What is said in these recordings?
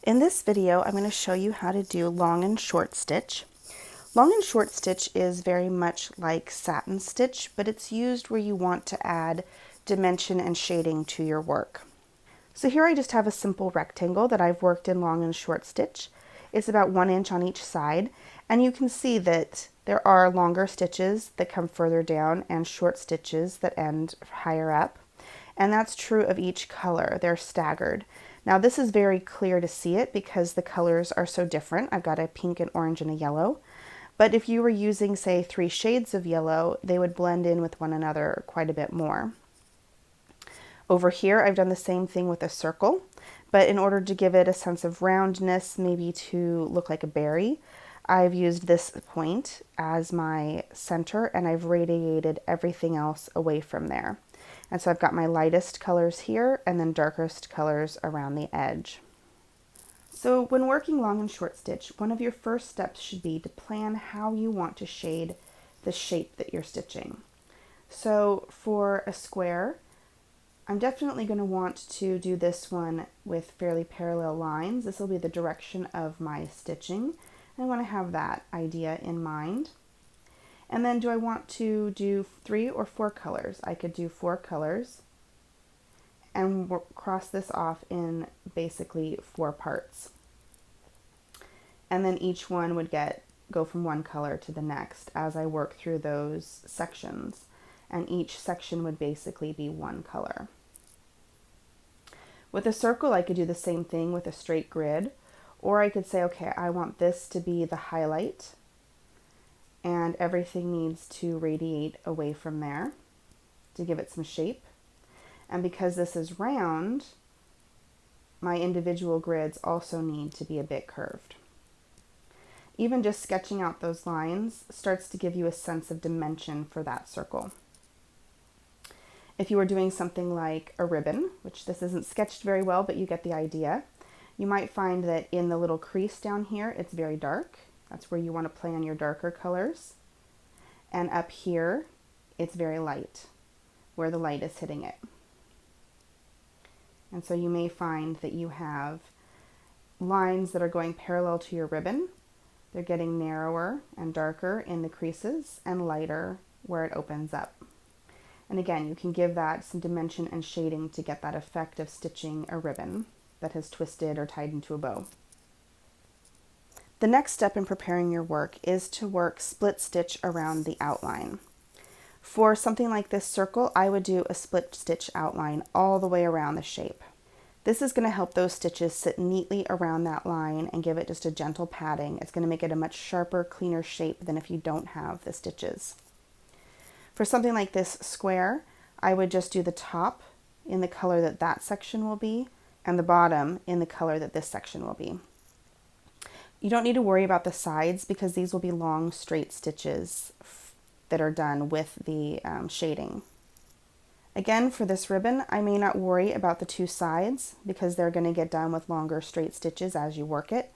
In this video, I'm going to show you how to do long and short stitch. Long and short stitch is very much like satin stitch, but it's used where you want to add dimension and shading to your work. So here I just have a simple rectangle that I've worked in long and short stitch. It's about 1 inch on each side, and you can see that there are longer stitches that come further down and short stitches that end higher up. And that's true of each color. They're staggered. Now this is very clear to see it because the colors are so different. I've got a pink and orange and a yellow. But if you were using, say, 3 shades of yellow, they would blend in with one another quite a bit more. Over here, I've done the same thing with a circle, but in order to give it a sense of roundness, maybe to look like a berry, I've used this point as my center and I've radiated everything else away from there. And so I've got my lightest colors here and then darkest colors around the edge. So when working long and short stitch, one of your first steps should be to plan how you want to shade the shape that you're stitching. So for a square, I'm definitely going to want to do this one with fairly parallel lines. This will be the direction of my stitching. I want to have that idea in mind. And then do I want to do 3 or 4 colors? I could do 4 colors and cross this off in basically 4 parts. And then each one would go from one color to the next as I work through those sections. And each section would basically be one color. With a circle, I could do the same thing with a straight grid, or I could say, okay, I want this to be the highlight and everything needs to radiate away from there to give it some shape. And because this is round, my individual grids also need to be a bit curved. Even just sketching out those lines starts to give you a sense of dimension for that circle. If you were doing something like a ribbon, which this isn't sketched very well, but you get the idea, you might find that in the little crease down here, it's very dark. That's where you want to play on your darker colors. And up here, it's very light, where the light is hitting it. And so you may find that you have lines that are going parallel to your ribbon. They're getting narrower and darker in the creases and lighter where it opens up. And again, you can give that some dimension and shading to get that effect of stitching a ribbon that has twisted or tied into a bow. The next step in preparing your work is to work split stitch around the outline. For something like this circle, I would do a split stitch outline all the way around the shape. This is going to help those stitches sit neatly around that line and give it just a gentle padding. It's going to make it a much sharper, cleaner shape than if you don't have the stitches. For something like this square, I would just do the top in the color that that section will be and the bottom in the color that this section will be. You don't need to worry about the sides because these will be long straight stitches that are done with the shading. Again, for this ribbon, I may not worry about the 2 sides because they're going to get done with longer straight stitches as you work it.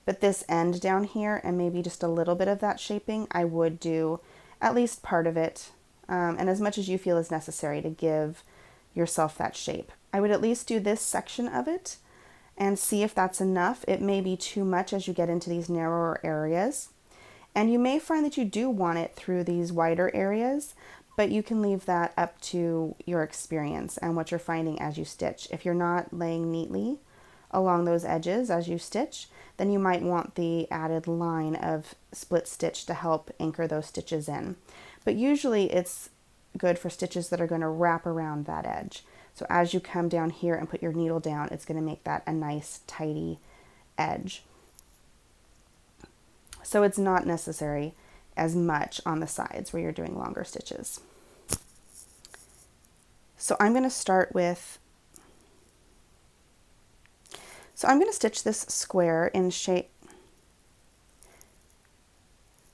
But this end down here and maybe just a little bit of that shaping, I would do at least part of it and as much as you feel is necessary to give yourself that shape. I would at least do this section of it and see if that's enough. It may be too much as you get into these narrower areas. And you may find that you do want it through these wider areas, but you can leave that up to your experience and what you're finding as you stitch. If you're not laying neatly along those edges as you stitch, then you might want the added line of split stitch to help anchor those stitches in. But usually it's good for stitches that are going to wrap around that edge. So as you come down here and put your needle down, it's going to make that a nice tidy edge. So it's not necessary as much on the sides where you're doing longer stitches. So I'm going to start with, I'm going to stitch this square in shape.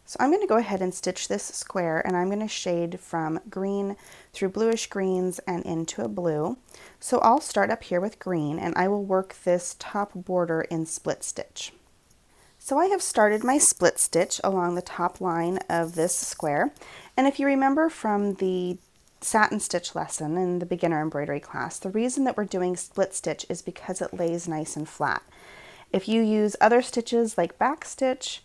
So I'm going to go ahead and stitch this square and I'm going to shade from green through bluish greens and into a blue. So I'll start up here with green and I will work this top border in split stitch. So I have started my split stitch along the top line of this square. And if you remember from the satin stitch lesson in the beginner embroidery class, the reason that we're doing split stitch is because it lays nice and flat. If you use other stitches like back stitch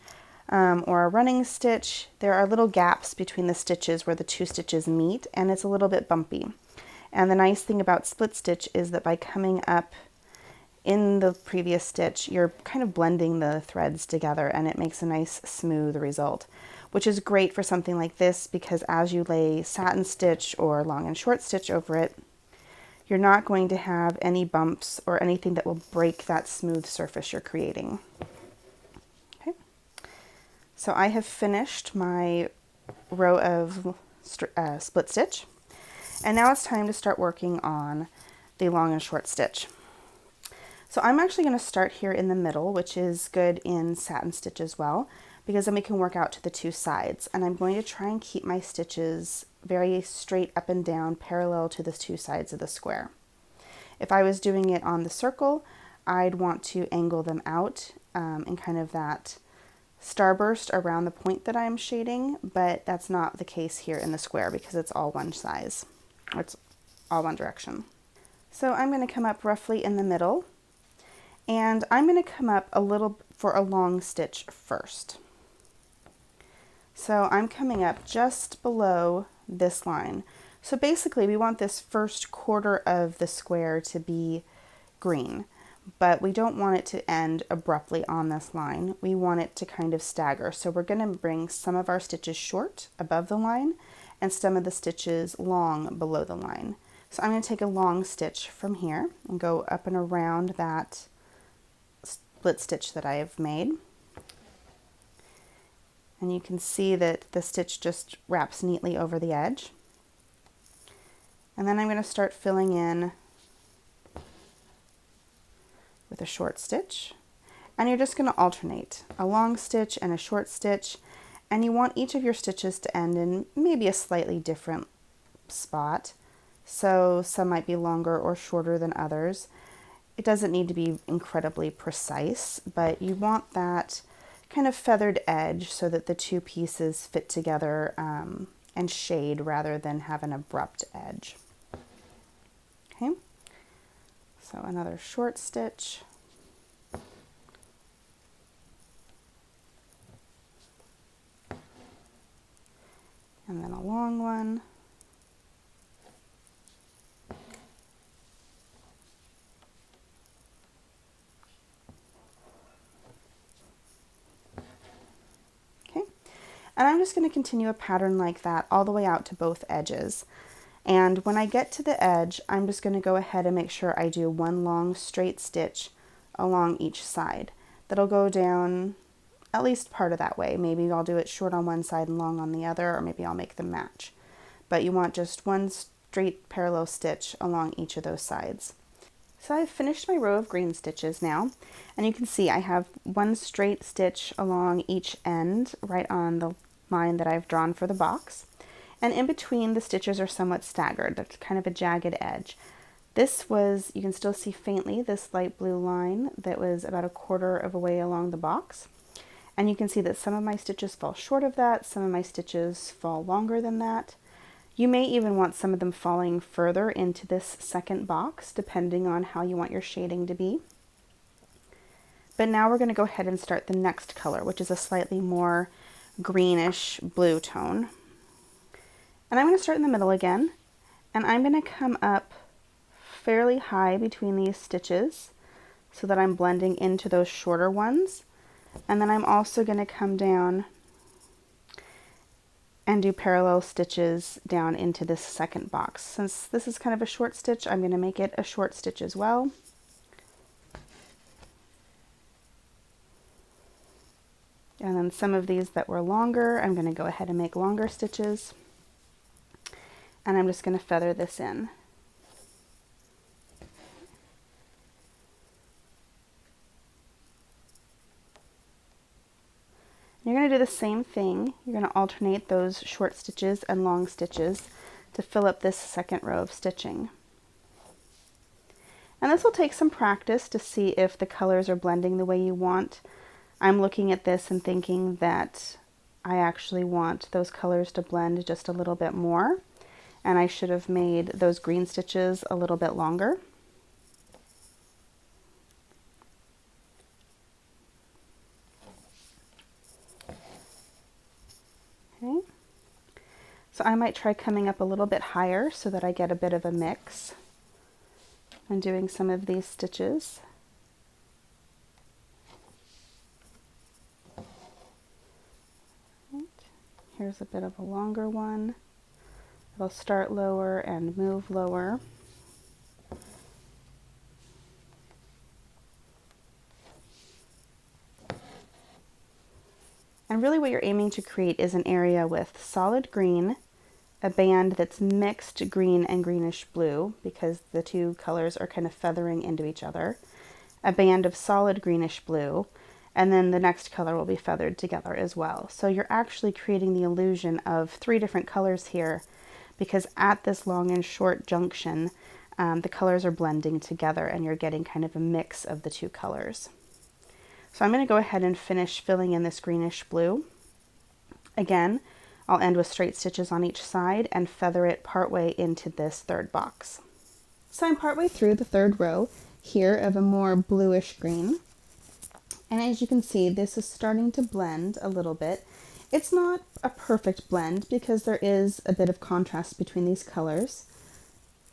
or a running stitch, there are little gaps between the stitches where the two stitches meet, and it's a little bit bumpy. And the nice thing about split stitch is that by coming up in the previous stitch, you're kind of blending the threads together, and it makes a nice smooth result, which is great for something like this because as you lay satin stitch or long and short stitch over it, you're not going to have any bumps or anything that will break that smooth surface you're creating. Okay, so I have finished my row of split stitch, and now it's time to start working on the long and short stitch. So I'm actually going to start here in the middle, which is good in satin stitch as well, because then we can work out to the two sides. And I'm going to try and keep my stitches very straight up and down, parallel to the two sides of the square. If I was doing it on the circle, I'd want to angle them out in kind of that starburst around the point that I'm shading, but that's not the case here in the square because it's all one size, or it's all one direction. So I'm going to come up roughly in the middle, and I'm going to come up a little for a long stitch first. So I'm coming up just below this line. So basically we want this first quarter of the square to be green, but we don't want it to end abruptly on this line. We want it to kind of stagger. So we're going to bring some of our stitches short above the line and some of the stitches long below the line. So I'm going to take a long stitch from here and go up and around that split stitch that I have made. And you can see that the stitch just wraps neatly over the edge. And then I'm going to start filling in with a short stitch. And you're just going to alternate a long stitch and a short stitch. And you want each of your stitches to end in maybe a slightly different spot. So some might be longer or shorter than others. It doesn't need to be incredibly precise, but you want that kind of feathered edge so that the two pieces fit together and shade rather than have an abrupt edge. Okay, so another short stitch. And then a long one. And I'm just going to continue a pattern like that all the way out to both edges. And when I get to the edge, I'm just going to go ahead and make sure I do one long straight stitch along each side. That'll go down at least part of that way. Maybe I'll do it short on one side and long on the other, or maybe I'll make them match. But you want just one straight parallel stitch along each of those sides. So I've finished my row of green stitches now, and you can see I have one straight stitch along each end right on the line that I've drawn for the box, and in between the stitches are somewhat staggered. That's kind of a jagged edge. This was, you can still see faintly, this light blue line that was about a quarter of a way along the box, and you can see that some of my stitches fall short of that, some of my stitches fall longer than that. You may even want some of them falling further into this second box, depending on how you want your shading to be. But now we're going to go ahead and start the next color, which is a slightly more greenish blue tone. And I'm going to start in the middle again, and I'm going to come up fairly high between these stitches so that I'm blending into those shorter ones. And then I'm also going to come down and do parallel stitches down into this second box. Since this is kind of a short stitch, I'm going to make it a short stitch as well. And then some of these that were longer, I'm going to go ahead and make longer stitches. And I'm just going to feather this in. You're going to do the same thing. You're going to alternate those short stitches and long stitches to fill up this second row of stitching. And this will take some practice to see if the colors are blending the way you want. I'm looking at this and thinking that I actually want those colors to blend just a little bit more, and I should have made those green stitches a little bit longer. So I might try coming up a little bit higher so that I get a bit of a mix and doing some of these stitches. Right. Here's a bit of a longer one. It'll start lower and move lower. And really what you're aiming to create is an area with solid green, a band that's mixed green and greenish blue because the two colors are kind of feathering into each other, a band of solid greenish blue, and then the next color will be feathered together as well. So you're actually creating the illusion of three different colors here because at this long and short junction, the colors are blending together and you're getting kind of a mix of the two colors. So I'm going to go ahead and finish filling in this greenish blue. Again, I'll end with straight stitches on each side and feather it partway into this third box. So I'm partway through the third row here of a more bluish green. And as you can see, this is starting to blend a little bit. It's not a perfect blend because there is a bit of contrast between these colors,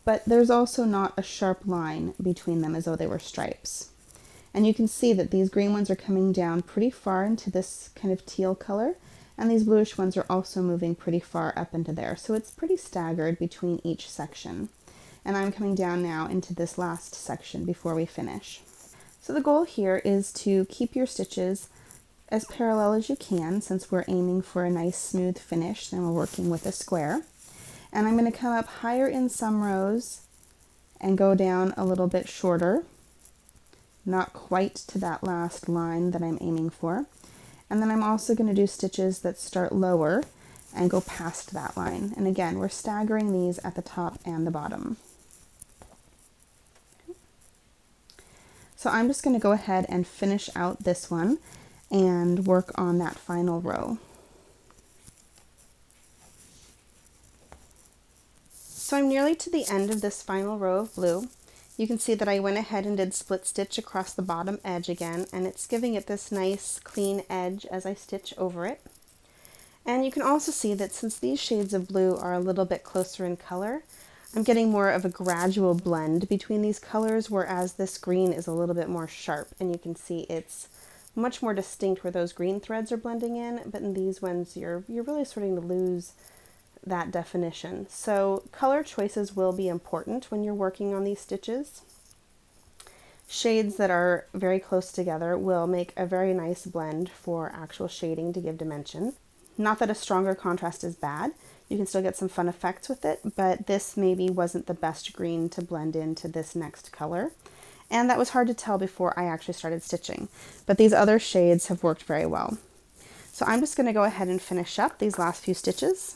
but there's also not a sharp line between them as though they were stripes. And you can see that these green ones are coming down pretty far into this kind of teal color, and these bluish ones are also moving pretty far up into there. So it's pretty staggered between each section. And I'm coming down now into this last section before we finish. So the goal here is to keep your stitches as parallel as you can since we're aiming for a nice smooth finish and we're working with a square. And I'm going to come up higher in some rows and go down a little bit shorter. Not quite to that last line that I'm aiming for. And then I'm also going to do stitches that start lower and go past that line. And again, we're staggering these at the top and the bottom. So I'm just going to go ahead and finish out this one and work on that final row. So I'm nearly to the end of this final row of blue. You can see that I went ahead and did split stitch across the bottom edge again, and it's giving it this nice clean edge as I stitch over it. And you can also see that since these shades of blue are a little bit closer in color, I'm getting more of a gradual blend between these colors, whereas this green is a little bit more sharp, and you can see it's much more distinct where those green threads are blending in, but in these ones you're really starting to lose that definition. So color choices will be important when you're working on these stitches. Shades that are very close together will make a very nice blend for actual shading to give dimension. Not that a stronger contrast is bad, you can still get some fun effects with it, but this maybe wasn't the best green to blend into this next color. And that was hard to tell before I actually started stitching, but these other shades have worked very well. So I'm just going to go ahead and finish up these last few stitches.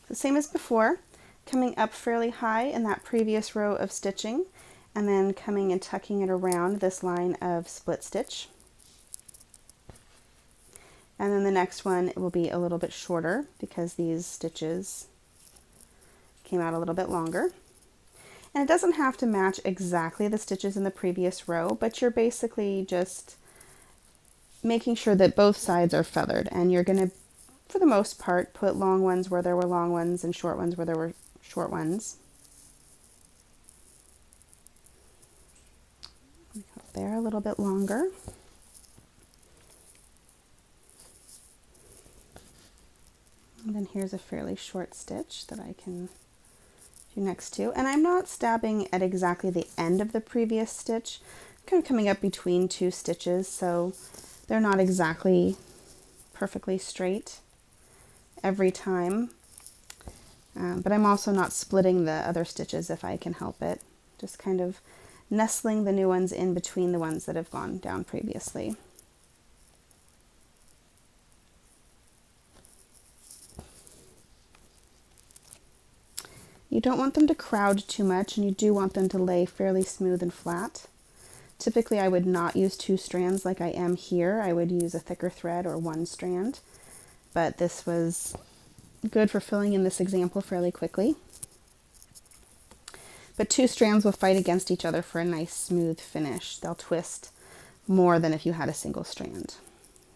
The same as before, coming up fairly high in that previous row of stitching, and then coming and tucking it around this line of split stitch. And then the next one will be a little bit shorter because these stitches came out a little bit longer. And it doesn't have to match exactly the stitches in the previous row, but you're basically just making sure that both sides are feathered, and you're going to, for the most part, put long ones where there were long ones and short ones where there were short ones. There a little bit longer. And then here's a fairly short stitch that I can do next to. And I'm not stabbing at exactly the end of the previous stitch. I'm kind of coming up between two stitches, so they're not exactly perfectly straight every time. But I'm also not splitting the other stitches if I can help it. Just kind of nestling the new ones in between the ones that have gone down previously. You don't want them to crowd too much, and you do want them to lay fairly smooth and flat. Typically I would not use 2 strands like I am here. I would use a thicker thread or 1 strand, but this was good for filling in this example fairly quickly. But two strands will fight against each other for a nice smooth finish. They'll twist more than if you had a single strand.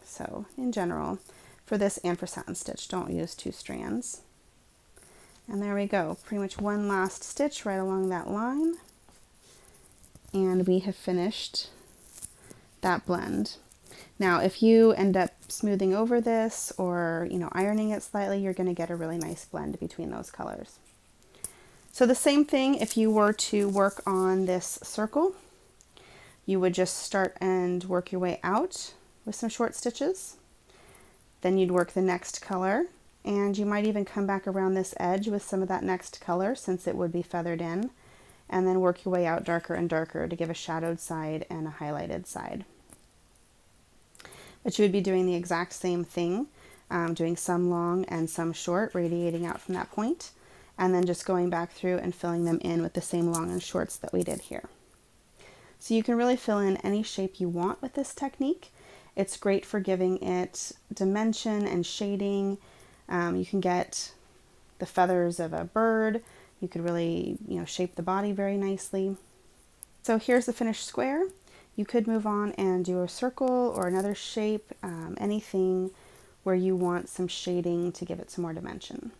So in general, for this and for satin stitch, don't use two strands. And there we go, pretty much one last stitch right along that line. And we have finished that blend. Now, if you end up smoothing over this or, ironing it slightly, you're going to get a really nice blend between those colors. So the same thing if you were to work on this circle, you would just start and work your way out with some short stitches. Then you'd work the next color, and you might even come back around this edge with some of that next color since it would be feathered in, and then work your way out darker and darker to give a shadowed side and a highlighted side. But you would be doing the exact same thing, doing some long and some short, radiating out from that point, and then just going back through and filling them in with the same long and shorts that we did here. So you can really fill in any shape you want with this technique. It's great for giving it dimension and shading. You can get the feathers of a bird. You could really, shape the body very nicely. So here's the finished square. You could move on and do a circle or another shape, anything where you want some shading to give it some more dimension.